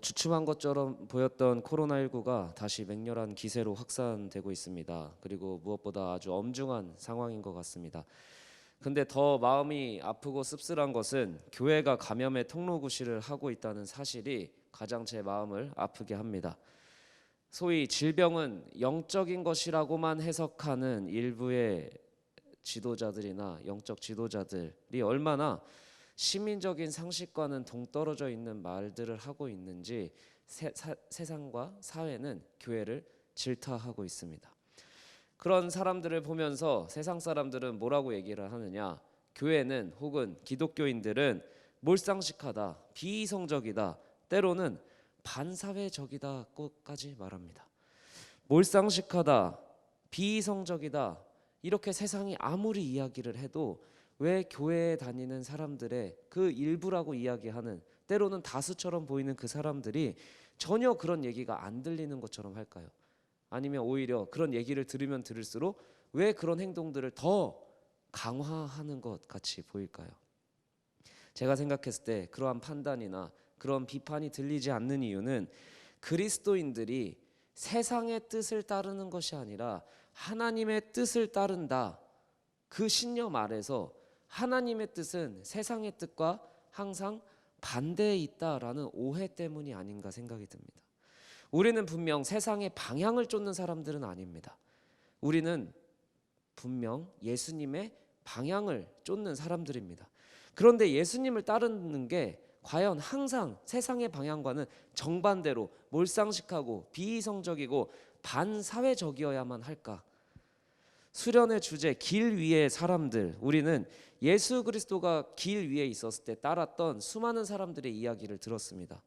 주춤한 것처럼 보였던 코로나19가 다시 맹렬한 기세로 확산되고 있습니다. 그리고 무엇보다 아주 엄중한 상황인 것 같습니다. 근데 더 마음이 아프고 씁쓸한 것은 교회가 감염의 통로구시를 하고 있다는 사실이 가장 제 마음을 아프게 합니다. 소위 질병은 영적인 것이라고만 해석하는 일부의 지도자들이나 영적 지도자들이 얼마나 시민적인 상식과는 동떨어져 있는 말들을 하고 있는지 세상과 사회는 교회를 질타하고 있습니다. 그런 사람들을 보면서 세상 사람들은 뭐라고 얘기를 하느냐? 교회는 혹은 기독교인들은 몰상식하다, 비이성적이다, 때로는 반사회적이다까지 말합니다. 몰상식하다, 비이성적이다, 이렇게 세상이 아무리 이야기를 해도 왜 교회에 다니는 사람들의 그 일부라고 이야기하는, 때로는 다수처럼 보이는 그 사람들이 전혀 그런 얘기가 안 들리는 것처럼 할까요? 아니면 오히려 그런 얘기를 들으면 들을수록 왜 그런 행동들을 더 강화하는 것 같이 보일까요? 제가 생각했을 때 그러한 판단이나 그런 비판이 들리지 않는 이유는 그리스도인들이 세상의 뜻을 따르는 것이 아니라 하나님의 뜻을 따른다, 그 신념 아래서 하나님의 뜻은 세상의 뜻과 항상 반대에 있다라는 오해 때문이 아닌가 생각이 듭니다. 우리는 분명 세상의 방향을 쫓는 사람들은 아닙니다. 우리는 분명 예수님의 방향을 쫓는 사람들입니다. 그런데 예수님을 따르는 게 과연 항상 세상의 방향과는 정반대로 몰상식하고 비이성적이고 반사회적이어야만 할까? 수련의 주제 길 위의 사람들, 우리는 예수 그리스도가 길 위에 있었을 때 따랐던 수많은 사람들의 이야기를 들었습니다.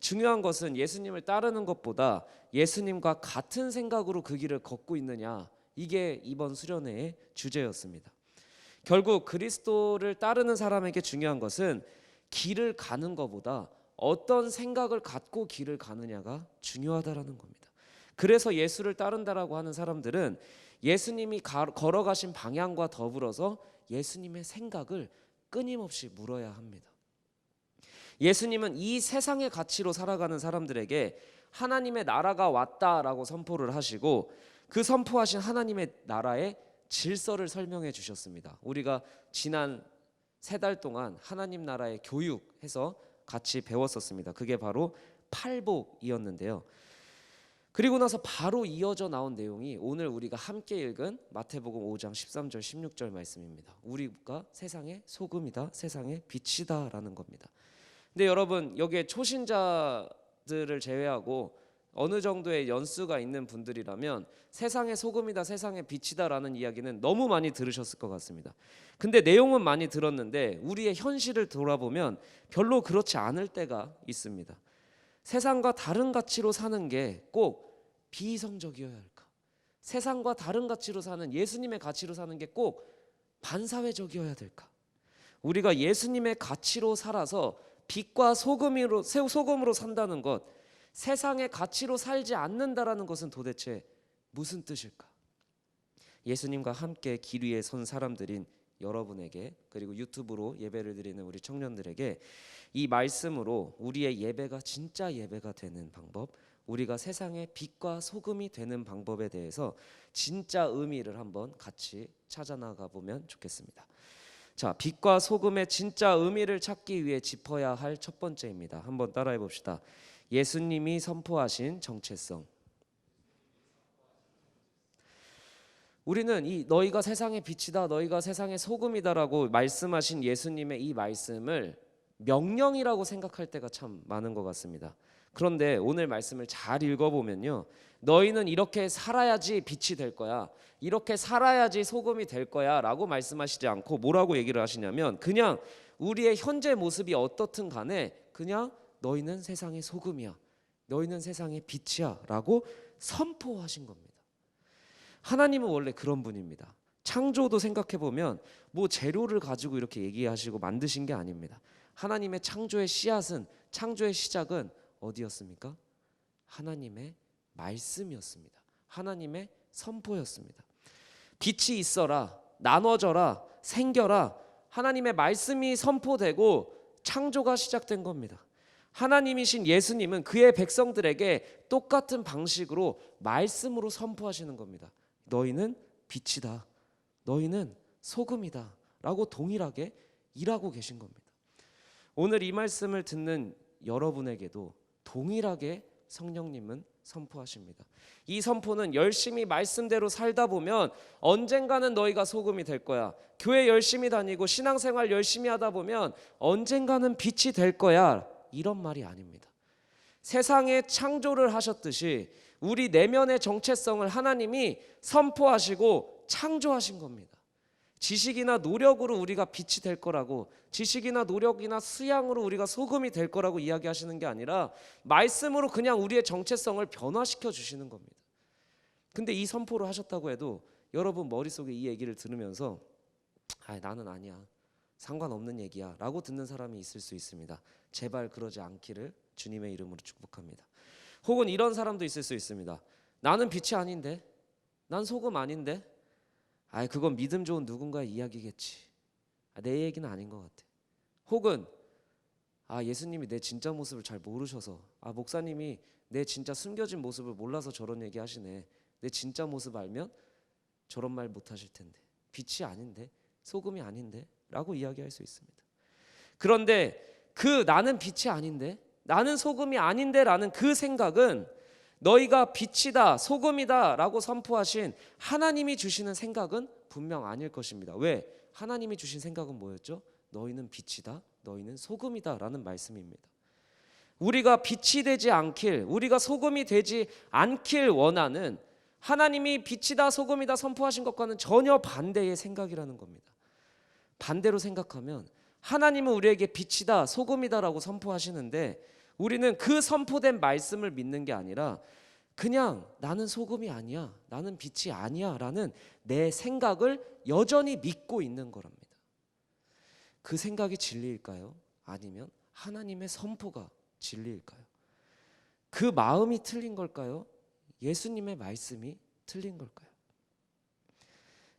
중요한 것은 예수님을 따르는 것보다 예수님과 같은 생각으로 그 길을 걷고 있느냐, 이게 이번 수련회의 주제였습니다. 결국 그리스도를 따르는 사람에게 중요한 것은 길을 가는 것보다 어떤 생각을 갖고 길을 가느냐가 중요하다라는 겁니다. 그래서 예수를 따른다라고 하는 사람들은 예수님이 걸어가신 방향과 더불어서 예수님의 생각을 끊임없이 물어야 합니다. 예수님은 이 세상의 가치로 살아가는 사람들에게 하나님의 나라가 왔다라고 선포를 하시고 그 선포하신 하나님의 나라의 질서를 설명해 주셨습니다. 우리가 지난 3달 동안 하나님 나라의 교육해서 같이 배웠었습니다. 그게 바로 팔복이었는데요. 그리고 나서 바로 이어져 나온 내용이 오늘 우리가 함께 읽은 마태복음 5장 13절 16절 말씀입니다. 우리가 세상의 소금이다, 세상의 빛이다 라는 겁니다. 근데 여러분, 여기에 초신자들을 제외하고 어느 정도의 연수가 있는 분들이라면 세상의 소금이다, 세상의 빛이다 라는 이야기는 너무 많이 들으셨을 것 같습니다. 근데 내용은 많이 들었는데 우리의 현실을 돌아보면 별로 그렇지 않을 때가 있습니다. 세상과 다른 가치로 사는 게 꼭 비이성적이어야 할까? 세상과 다른 가치로 사는, 예수님의 가치로 사는 게 꼭 반사회적이어야 될까? 우리가 예수님의 가치로 살아서 빛과 소금으로 산다는 것, 세상의 가치로 살지 않는다라는 것은 도대체 무슨 뜻일까? 예수님과 함께 길 위에 선 사람들인 여러분에게, 그리고 유튜브로 예배를 드리는 우리 청년들에게 이 말씀으로 우리의 예배가 진짜 예배가 되는 방법, 우리가 세상의 빛과 소금이 되는 방법에 대해서 진짜 의미를 한번 같이 찾아나가 보면 좋겠습니다. 자, 빛과 소금의 진짜 의미를 찾기 위해 짚어야 할 첫 번째입니다. 한번 따라해 봅시다. 예수님이 선포하신 정체성. 우리는 이 너희가 세상의 빛이다, 너희가 세상의 소금이다라고 말씀하신 예수님의 이 말씀을 명령이라고 생각할 때가 참 많은 것 같습니다. 그런데 오늘 말씀을 잘 읽어보면요, 너희는 이렇게 살아야지 빛이 될 거야, 이렇게 살아야지 소금이 될 거야 라고 말씀하시지 않고 뭐라고 얘기를 하시냐면, 그냥 우리의 현재 모습이 어떻든 간에 그냥 너희는 세상의 소금이야, 너희는 세상의 빛이야 라고 선포하신 겁니다. 하나님은 원래 그런 분입니다. 창조도 생각해보면 뭐 재료를 가지고 이렇게 얘기하시고 만드신 게 아닙니다. 하나님의 창조의 씨앗은, 창조의 시작은 어디였습니까? 하나님의 말씀이었습니다. 하나님의 선포였습니다. 빛이 있어라, 나눠져라, 생겨라, 하나님의 말씀이 선포되고 창조가 시작된 겁니다. 하나님이신 예수님은 그의 백성들에게 똑같은 방식으로 말씀으로 선포하시는 겁니다. 너희는 빛이다, 너희는 소금이다 라고 동일하게 일하고 계신 겁니다. 오늘 이 말씀을 듣는 여러분에게도 동일하게 성령님은 선포하십니다. 이 선포는 열심히 말씀대로 살다 보면 언젠가는 너희가 소금이 될 거야. 교회 열심히 다니고 신앙생활 열심히 하다 보면 언젠가는 빛이 될 거야, 이런 말이 아닙니다. 세상에 창조를 하셨듯이 우리 내면의 정체성을 하나님이 선포하시고 창조하신 겁니다. 지식이나 노력으로 우리가 빛이 될 거라고, 지식이나 노력이나 수양으로 우리가 소금이 될 거라고 이야기하시는 게 아니라 말씀으로 그냥 우리의 정체성을 변화시켜 주시는 겁니다. 근데 이 선포를 하셨다고 해도 여러분 머릿속에 이 얘기를 들으면서 나는 아니야, 상관없는 얘기야 라고 듣는 사람이 있을 수 있습니다. 제발 그러지 않기를 주님의 이름으로 축복합니다. 혹은 이런 사람도 있을 수 있습니다. 나는 빛이 아닌데, 난 소금 아닌데, 그건 믿음 좋은 누군가의 이야기겠지, 내 얘기는 아닌 것 같아. 혹은 예수님이 내 진짜 모습을 잘 모르셔서, 목사님이 내 진짜 숨겨진 모습을 몰라서 저런 얘기 하시네, 내 진짜 모습 알면 저런 말 못 하실 텐데, 빛이 아닌데, 소금이 아닌데 라고 이야기할 수 있습니다. 그런데 그 나는 빛이 아닌데, 나는 소금이 아닌데 라는 그 생각은 너희가 빛이다, 소금이다 라고 선포하신 하나님이 주시는 생각은 분명 아닐 것입니다. 왜? 하나님이 주신 생각은 뭐였죠? 너희는 빛이다, 너희는 소금이다 라는 말씀입니다. 우리가 빛이 되지 않길, 우리가 소금이 되지 않길 원하는, 하나님이 빛이다, 소금이다 선포하신 것과는 전혀 반대의 생각이라는 겁니다. 반대로 생각하면 하나님은 우리에게 빛이다, 소금이다라고 선포하시는데 우리는 그 선포된 말씀을 믿는 게 아니라 그냥 나는 소금이 아니야, 나는 빛이 아니야 라는 내 생각을 여전히 믿고 있는 거랍니다. 그 생각이 진리일까요? 아니면 하나님의 선포가 진리일까요? 그 마음이 틀린 걸까요? 예수님의 말씀이 틀린 걸까요?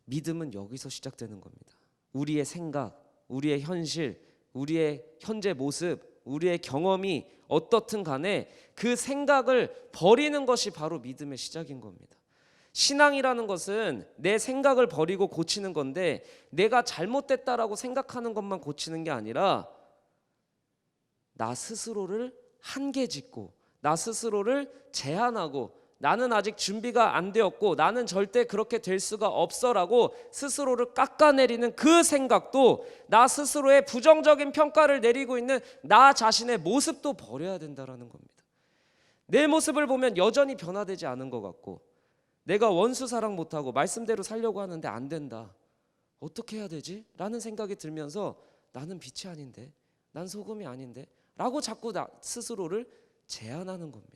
믿음은 여기서 시작되는 겁니다. 우리의 생각, 우리의 현실, 우리의 현재 모습, 우리의 경험이 어떻든 간에 그 생각을 버리는 것이 바로 믿음의 시작인 겁니다. 신앙이라는 것은 내 생각을 버리고 고치는 건데, 내가 잘못됐다라고 생각하는 것만 고치는 게 아니라 나 스스로를 한계 짓고, 나 스스로를 제한하고, 나는 아직 준비가 안 되었고 나는 절대 그렇게 될 수가 없어라고 스스로를 깎아내리는 그 생각도, 나 스스로의 부정적인 평가를 내리고 있는 나 자신의 모습도 버려야 된다라는 겁니다. 내 모습을 보면 여전히 변화되지 않은 것 같고, 내가 원수 사랑 못하고 말씀대로 살려고 하는데 안 된다, 어떻게 해야 되지? 라는 생각이 들면서 나는 빛이 아닌데, 난 소금이 아닌데 라고 자꾸 나 스스로를 제한하는 겁니다.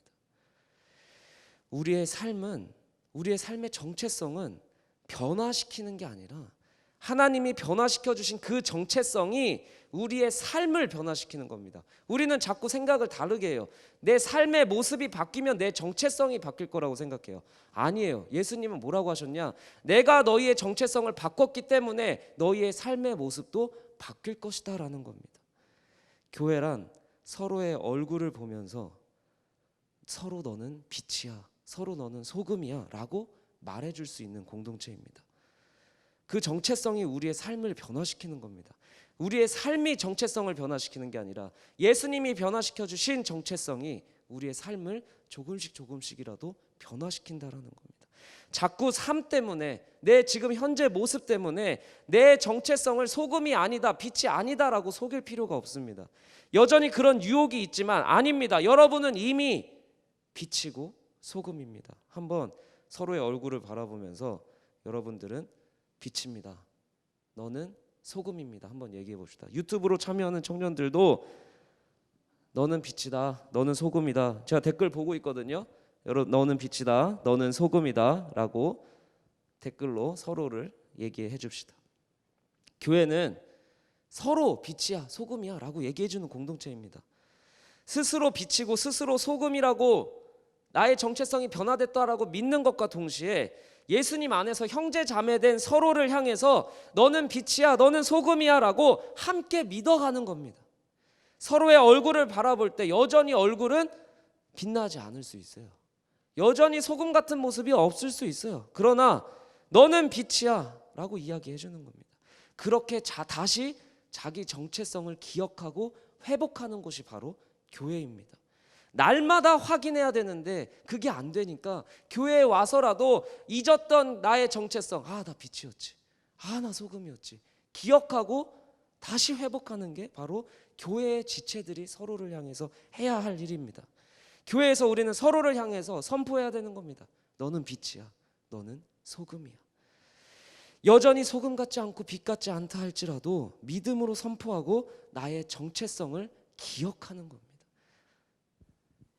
우리의 삶은, 우리의 삶의 정체성은 변화시키는 게 아니라 하나님이 변화시켜 주신 그 정체성이 우리의 삶을 변화시키는 겁니다. 우리는 자꾸 생각을 다르게 해요. 내 삶의 모습이 바뀌면 내 정체성이 바뀔 거라고 생각해요. 아니에요. 예수님은 뭐라고 하셨냐? 내가 너희의 정체성을 바꿨기 때문에 너희의 삶의 모습도 바뀔 것이다 라는 겁니다. 교회란 서로의 얼굴을 보면서 서로 너는 빛이야, 서로 너는 소금이야 라고 말해줄 수 있는 공동체입니다. 그 정체성이 우리의 삶을 변화시키는 겁니다. 우리의 삶이 정체성을 변화시키는 게 아니라 예수님이 변화시켜 주신 정체성이 우리의 삶을 조금씩이라도 변화시킨다라는 겁니다. 자꾸 삶 때문에, 내 지금 현재 모습 때문에 내 정체성을 소금이 아니다, 빛이 아니다라고 속일 필요가 없습니다. 여전히 그런 유혹이 있지만 아닙니다. 여러분은 이미 빛이고 소금입니다. 한번 서로의 얼굴을 바라보면서 여러분들은 빛입니다, 너는 소금입니다 한번 얘기해 봅시다. 유튜브로 참여하는 청년들도 너는 빛이다, 너는 소금이다. 제가 댓글 보고 있거든요. 여러분, 너는 빛이다, 너는 소금이다 라고 댓글로 서로를 얘기해 줍시다. 교회는 서로 빛이야, 소금이야 라고 얘기해 주는 공동체입니다. 스스로 빛이고 스스로 소금이라고 나의 정체성이 변화됐다라고 믿는 것과 동시에 예수님 안에서 형제 자매된 서로를 향해서 너는 빛이야, 너는 소금이야 라고 함께 믿어가는 겁니다. 서로의 얼굴을 바라볼 때 여전히 얼굴은 빛나지 않을 수 있어요. 여전히 소금 같은 모습이 없을 수 있어요. 그러나 너는 빛이야 라고 이야기해 주는 겁니다. 그렇게 다시 자기 정체성을 기억하고 회복하는 곳이 바로 교회입니다. 날마다 확인해야 되는데 그게 안 되니까 교회에 와서라도 잊었던 나의 정체성, 나 빛이었지, 나 소금이었지, 기억하고 다시 회복하는 게 바로 교회의 지체들이 서로를 향해서 해야 할 일입니다. 교회에서 우리는 서로를 향해서 선포해야 되는 겁니다. 너는 빛이야, 너는 소금이야. 여전히 소금 같지 않고 빛 같지 않다 할지라도 믿음으로 선포하고 나의 정체성을 기억하는 겁니다.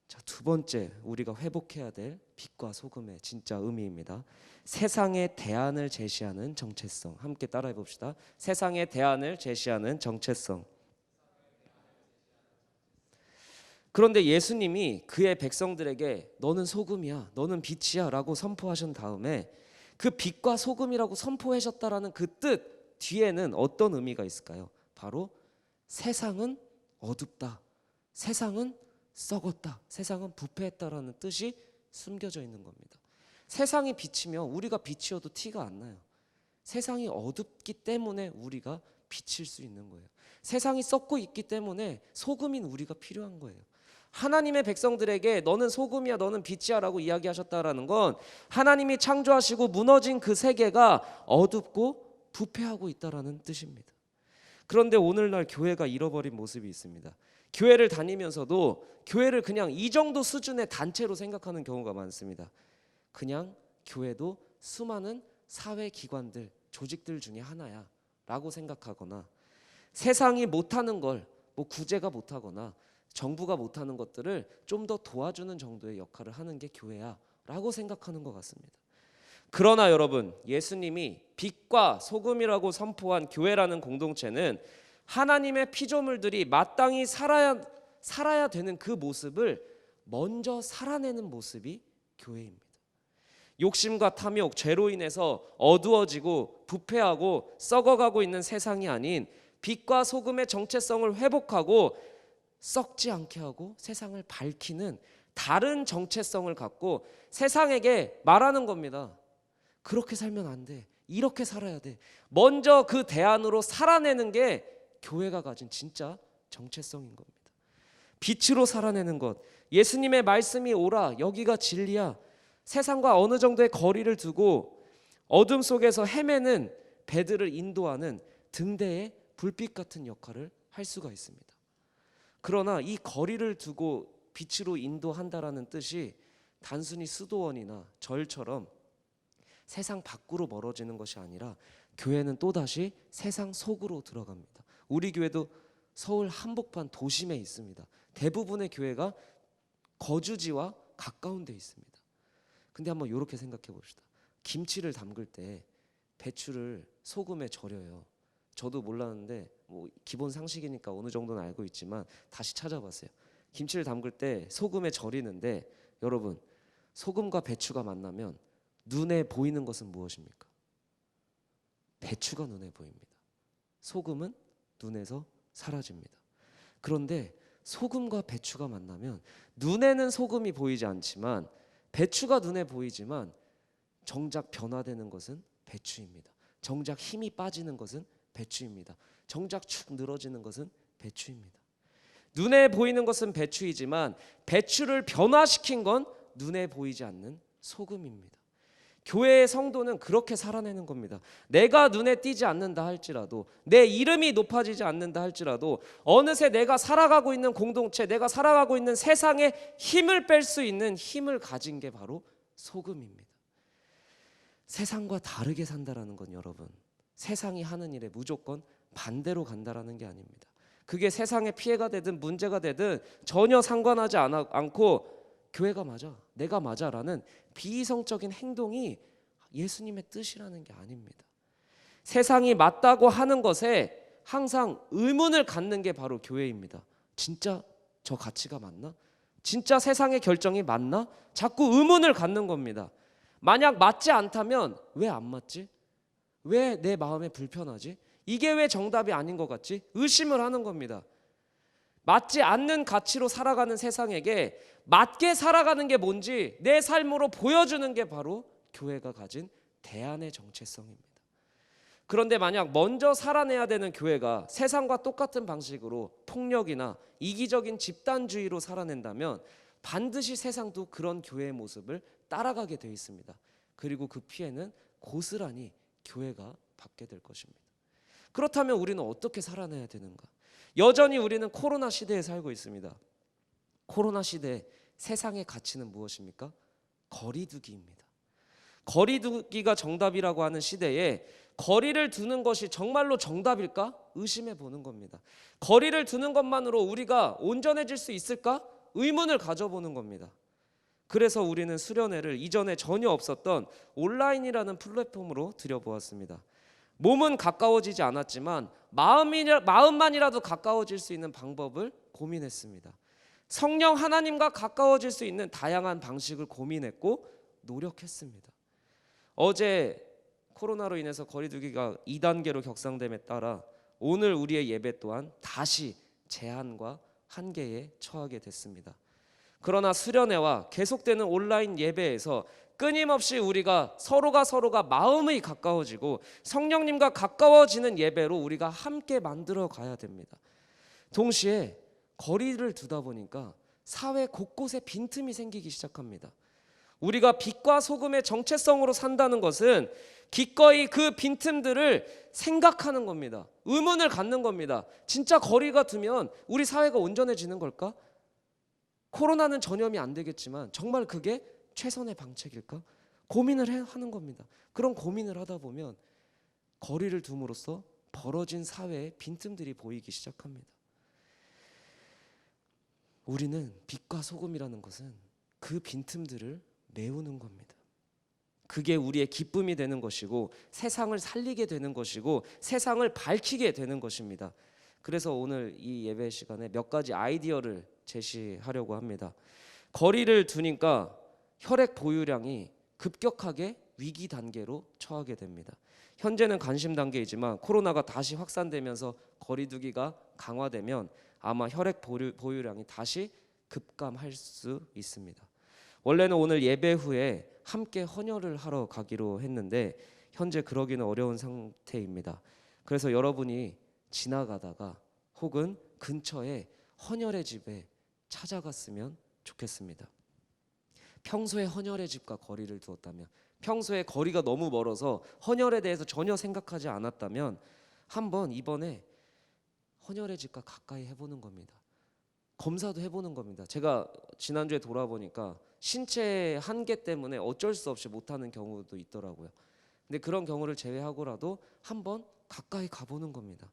자, 두 번째 우리가 회복해야 될 빛과 소금의 진짜 의미입니다. 세상의 대안을 제시하는 정체성. 함께 따라해 봅시다. 세상의 대안을 제시하는 정체성. 그런데 예수님이 그의 백성들에게 너는 소금이야, 너는 빛이야 라고 선포하신 다음에 그 빛과 소금이라고 선포하셨다라는 그 뜻 뒤에는 어떤 의미가 있을까요? 바로 세상은 어둡다, 세상은 썩었다, 세상은 부패했다라는 뜻이 숨겨져 있는 겁니다. 세상이 빛이면 우리가 빛이어도 티가 안 나요. 세상이 어둡기 때문에 우리가 빛일 수 있는 거예요. 세상이 썩고 있기 때문에 소금인 우리가 필요한 거예요. 하나님의 백성들에게 너는 소금이야, 너는 빛이야 라고 이야기하셨다라는 건 하나님이 창조하시고 무너진 그 세계가 어둡고 부패하고 있다라는 뜻입니다. 그런데 오늘날 교회가 잃어버린 모습이 있습니다. 교회를 다니면서도 교회를 그냥 이 정도 수준의 단체로 생각하는 경우가 많습니다. 그냥 교회도 수많은 사회기관들, 조직들 중에 하나야 라고 생각하거나 세상이 못하는 걸 구제가 못하거나 정부가 못하는 것들을 좀 더 도와주는 정도의 역할을 하는 게 교회야 라고 생각하는 것 같습니다. 그러나 여러분, 예수님이 빛과 소금이라고 선포한 교회라는 공동체는 하나님의 피조물들이 마땅히 살아야 되는 그 모습을 먼저 살아내는 모습이 교회입니다. 욕심과 탐욕, 죄로 인해서 어두워지고 부패하고 썩어가고 있는 세상이 아닌 빛과 소금의 정체성을 회복하고 썩지 않게 하고 세상을 밝히는 다른 정체성을 갖고 세상에게 말하는 겁니다. 그렇게 살면 안 돼, 이렇게 살아야 돼. 먼저 그 대안으로 살아내는 게 교회가 가진 진짜 정체성인 겁니다. 빛으로 살아내는 것, 예수님의 말씀이 오라, 여기가 진리야. 세상과 어느 정도의 거리를 두고 어둠 속에서 헤매는 배들을 인도하는 등대의 불빛 같은 역할을 할 수가 있습니다. 그러나 이 거리를 두고 빛으로 인도한다라는 뜻이 단순히 수도원이나 절처럼 세상 밖으로 멀어지는 것이 아니라 교회는 또다시 세상 속으로 들어갑니다. 우리 교회도 서울 한복판 도심에 있습니다. 대부분의 교회가 거주지와 가까운 데 있습니다. 근데 한번 이렇게 생각해 봅시다. 김치를 담글 때 배추를 소금에 절여요. 저도 몰랐는데 기본 상식이니까 어느 정도는 알고 있지만 다시 찾아봤어요. 김치를 담글 때 소금에 절이는데 여러분, 소금과 배추가 만나면 눈에 보이는 것은 무엇입니까? 배추가 눈에 보입니다. 소금은 눈에서 사라집니다. 그런데 소금과 배추가 만나면 눈에는 소금이 보이지 않지만 배추가 눈에 보이지만 정작 변화되는 것은 배추입니다. 정작 힘이 빠지는 것은 배추입니다. 정작 축 늘어지는 것은 배추입니다. 눈에 보이는 것은 배추이지만 배추를 변화시킨 건 눈에 보이지 않는 소금입니다. 교회의 성도는 그렇게 살아내는 겁니다. 내가 눈에 띄지 않는다 할지라도, 내 이름이 높아지지 않는다 할지라도 어느새 내가 살아가고 있는 공동체, 내가 살아가고 있는 세상에 힘을 뺄 수 있는 힘을 가진 게 바로 소금입니다. 세상과 다르게 산다라는 건 여러분, 세상이 하는 일에 무조건 반대로 간다라는 게 아닙니다. 그게 세상에 피해가 되든 문제가 되든 전혀 상관하지 않고 교회가 맞아, 내가 맞아라는 비이성적인 행동이 예수님의 뜻이라는 게 아닙니다. 세상이 맞다고 하는 것에 항상 의문을 갖는 게 바로 교회입니다. 진짜 저 가치가 맞나? 진짜 세상의 결정이 맞나? 자꾸 의문을 갖는 겁니다. 만약 맞지 않다면 왜 안 맞지? 왜 내 마음에 불편하지? 이게 왜 정답이 아닌 것 같지? 의심을 하는 겁니다. 맞지 않는 가치로 살아가는 세상에게 맞게 살아가는 게 뭔지 내 삶으로 보여주는 게 바로 교회가 가진 대안의 정체성입니다. 그런데 만약 먼저 살아내야 되는 교회가 세상과 똑같은 방식으로 폭력이나 이기적인 집단주의로 살아낸다면 반드시 세상도 그런 교회의 모습을 따라가게 돼 있습니다. 그리고 그 피해는 고스란히 교회가 받게 될 것입니다. 그렇다면 우리는 어떻게 살아내야 되는가? 여전히 우리는 코로나 시대에 살고 있습니다. 코로나 시대 세상의 가치는 무엇입니까? 거리두기입니다. 거리두기가 정답이라고 하는 시대에 거리를 두는 것이 정말로 정답일까? 의심해 보는 겁니다. 거리를 두는 것만으로 우리가 온전해질 수 있을까? 의문을 가져보는 겁니다. 그래서 우리는 수련회를 이전에 전혀 없었던 온라인이라는 플랫폼으로 들여보았습니다. 몸은 가까워지지 않았지만 마음만이라도 가까워질 수 있는 방법을 고민했습니다. 성령 하나님과 가까워질 수 있는 다양한 방식을 고민했고 노력했습니다. 어제 코로나로 인해서 거리두기가 2단계로 격상됨에 따라 오늘 우리의 예배 또한 다시 제한과 한계에 처하게 됐습니다. 그러나 수련회와 계속되는 온라인 예배에서 끊임없이 우리가 서로가 마음이 가까워지고 성령님과 가까워지는 예배로 우리가 함께 만들어 가야 됩니다. 동시에 거리를 두다 보니까 사회 곳곳에 빈틈이 생기기 시작합니다. 우리가 빛과 소금의 정체성으로 산다는 것은 기꺼이 그 빈틈들을 생각하는 겁니다. 의문을 갖는 겁니다. 진짜 거리가 두면 우리 사회가 온전해지는 걸까? 코로나는 전염이 안 되겠지만 정말 그게 최선의 방책일까? 고민을 하는 겁니다. 그런 고민을 하다 보면 거리를 둠으로써 벌어진 사회의 빈틈들이 보이기 시작합니다. 우리는 빛과 소금이라는 것은 그 빈틈들을 메우는 겁니다. 그게 우리의 기쁨이 되는 것이고 세상을 살리게 되는 것이고 세상을 밝히게 되는 것입니다. 그래서 오늘 이 예배 시간에 몇 가지 아이디어를 제시하려고 합니다. 거리를 두니까 혈액 보유량이 급격하게 위기 단계로 처하게 됩니다. 현재는 관심 단계이지만 코로나가 다시 확산되면서 거리두기가 강화되면 아마 혈액 보유량이 다시 급감할 수 있습니다. 원래는 오늘 예배 후에 함께 헌혈을 하러 가기로 했는데 현재 그러기는 어려운 상태입니다. 그래서 여러분이 지나가다가 혹은 근처에 헌혈의 집에 찾아갔으면 좋겠습니다. 평소에 헌혈의 집과 거리를 두었다면, 평소에 거리가 너무 멀어서 헌혈에 대해서 전혀 생각하지 않았다면 한번 이번에 헌혈의 집과 가까이 해보는 겁니다. 검사도 해보는 겁니다. 제가 지난주에 돌아보니까 신체 한계 때문에 어쩔 수 없이 못하는 경우도 있더라고요. 근데 그런 경우를 제외하고라도 한번 가까이 가보는 겁니다.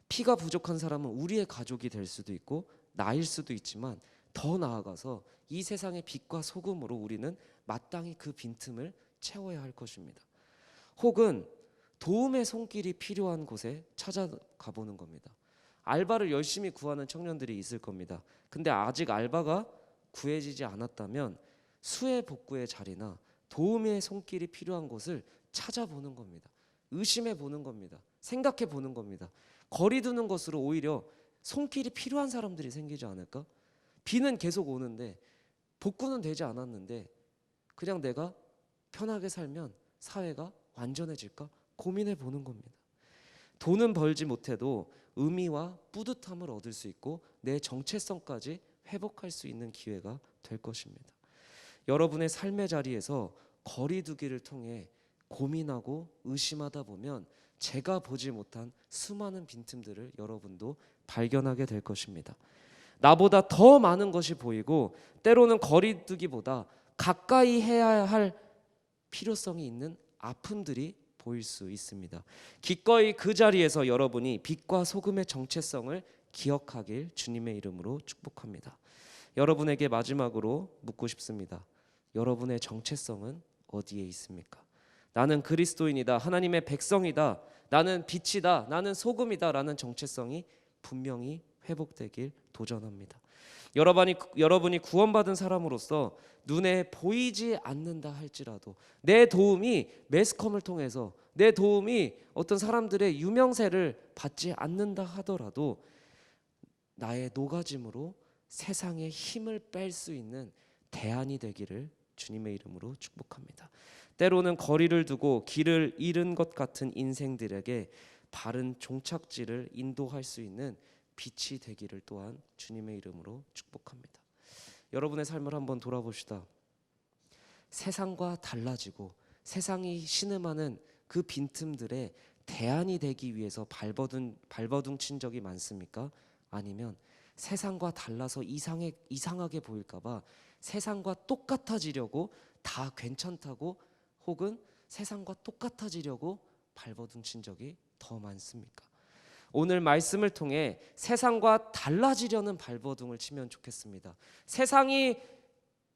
피가 부족한 사람은 우리의 가족이 될 수도 있고 나일 수도 있지만 더 나아가서 이 세상의 빛과 소금으로 우리는 마땅히 그 빈틈을 채워야 할 것입니다. 혹은 도움의 손길이 필요한 곳에 찾아가 보는 겁니다. 알바를 열심히 구하는 청년들이 있을 겁니다. 근데 아직 알바가 구해지지 않았다면 수해 복구의 자리나 도움의 손길이 필요한 곳을 찾아보는 겁니다. 의심해 보는 겁니다. 생각해 보는 겁니다. 거리 두는 것으로 오히려 손길이 필요한 사람들이 생기지 않을까? 비는 계속 오는데 복구는 되지 않았는데 그냥 내가 편하게 살면 사회가 완전해질까? 고민해 보는 겁니다. 돈은 벌지 못해도 의미와 뿌듯함을 얻을 수 있고 내 정체성까지 회복할 수 있는 기회가 될 것입니다. 여러분의 삶의 자리에서 거리두기를 통해 고민하고 의심하다 보면 제가 보지 못한 수많은 빈틈들을 여러분도 발견하게 될 것입니다. 나보다 더 많은 것이 보이고 때로는 거리두기보다 가까이 해야 할 필요성이 있는 아픔들이 보일 수 있습니다. 기꺼이 그 자리에서 여러분이 빛과 소금의 정체성을 기억하길 주님의 이름으로 축복합니다. 여러분에게 마지막으로 묻고 싶습니다. 여러분의 정체성은 어디에 있습니까? 나는 그리스도인이다. 하나님의 백성이다. 나는 빛이다. 나는 소금이다. 라는 정체성이 분명히 회복되길 도전합니다. 여러분이 구원받은 사람으로서 눈에 보이지 않는다 할지라도 내 도움이 매스컴을 통해서 내 도움이 어떤 사람들의 유명세를 받지 않는다 하더라도 나의 노가짐으로 세상의 힘을 뺄 수 있는 대안이 되기를 주님의 이름으로 축복합니다. 때로는 거리를 두고 길을 잃은 것 같은 인생들에게 바른 종착지를 인도할 수 있는 빛이 되기를 또한 주님의 이름으로 축복합니다. 여러분의 삶을 한번 돌아봅시다. 세상과 달라지고 세상이 신음하는 그 빈틈들에 대안이 되기 위해서 발버둥 친 적이 많습니까? 아니면 세상과 달라서 이상하게 보일까봐 세상과 똑같아지려고 다 괜찮다고 혹은 세상과 똑같아지려고 발버둥 친 적이 더 많습니까? 오늘 말씀을 통해 세상과 달라지려는 발버둥을 치면 좋겠습니다. 세상이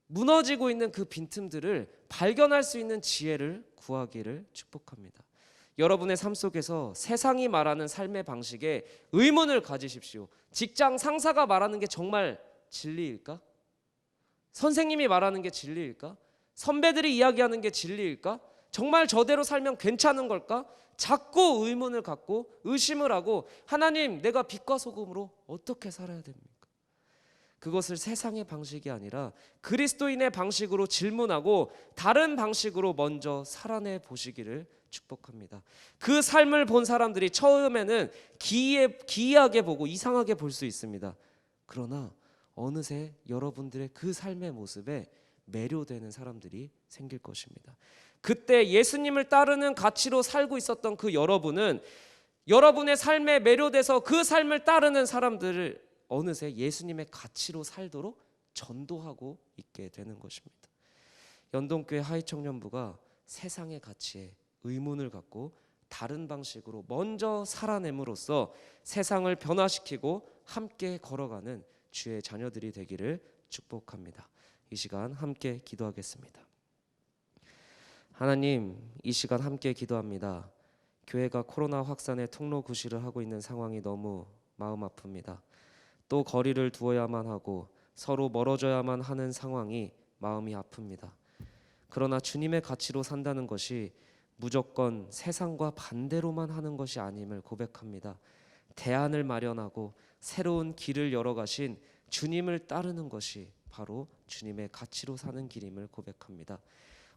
무너지고 있는 그 빈틈들을 발견할 수 있는 지혜를 구하기를 축복합니다. 여러분의 삶 속에서 세상이 말하는 삶의 방식에 의문을 가지십시오. 직장 상사가 말하는 게 정말 진리일까? 선생님이 말하는 게 진리일까? 선배들이 이야기하는 게 진리일까? 정말 저대로 살면 괜찮은 걸까? 자꾸 의문을 갖고 의심을 하고 하나님, 내가 빛과 소금으로 어떻게 살아야 됩니까? 그것을 세상의 방식이 아니라 그리스도인의 방식으로 질문하고 다른 방식으로 먼저 살아내 보시기를 축복합니다. 그 삶을 본 사람들이 처음에는 기이하게 보고 이상하게 볼 수 있습니다. 그러나 어느새 여러분들의 그 삶의 모습에 매료되는 사람들이 생길 것입니다. 그때 예수님을 따르는 가치로 살고 있었던 그 여러분은 여러분의 삶에 매료돼서 그 삶을 따르는 사람들을 어느새 예수님의 가치로 살도록 전도하고 있게 되는 것입니다. 연동교회 하이청년부가 세상의 가치에 의문을 갖고 다른 방식으로 먼저 살아냄으로써 세상을 변화시키고 함께 걸어가는 주의 자녀들이 되기를 축복합니다. 이 시간 함께 기도하겠습니다. 하나님, 이 시간 함께 기도합니다. 교회가 코로나 확산의 통로 구실을 하고 있는 상황이 너무 마음 아픕니다. 또 거리를 두어야만 하고 서로 멀어져야만 하는 상황이 마음이 아픕니다. 그러나 주님의 가치로 산다는 것이 무조건 세상과 반대로만 하는 것이 아님을 고백합니다. 대안을 마련하고 새로운 길을 열어가신 주님을 따르는 것이 바로 주님의 가치로 사는 길임을 고백합니다.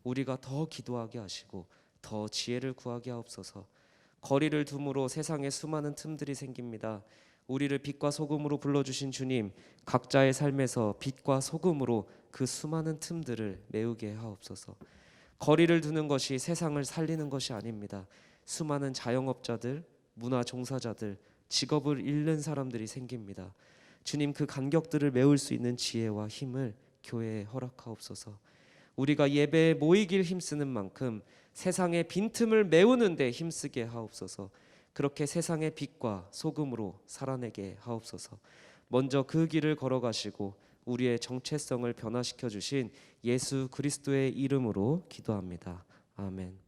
우리가 더 기도하게 하시고 더 지혜를 구하게 하옵소서. 거리를 둠으로 세상에 수많은 틈들이 생깁니다. 우리를 빛과 소금으로 불러주신 주님, 각자의 삶에서 빛과 소금으로 그 수많은 틈들을 메우게 하옵소서. 거리를 두는 것이 세상을 살리는 것이 아닙니다. 수많은 자영업자들, 문화 종사자들, 직업을 잃는 사람들이 생깁니다. 주님, 그 간격들을 메울 수 있는 지혜와 힘을 교회에 허락하옵소서. 우리가 예배에 모이길 힘쓰는 만큼 세상의 빈틈을 메우는 데 힘쓰게 하옵소서. 그렇게 세상의 빛과 소금으로 살아내게 하옵소서. 먼저 그 길을 걸어가시고 우리의 정체성을 변화시켜 주신 예수 그리스도의 이름으로 기도합니다. 아멘.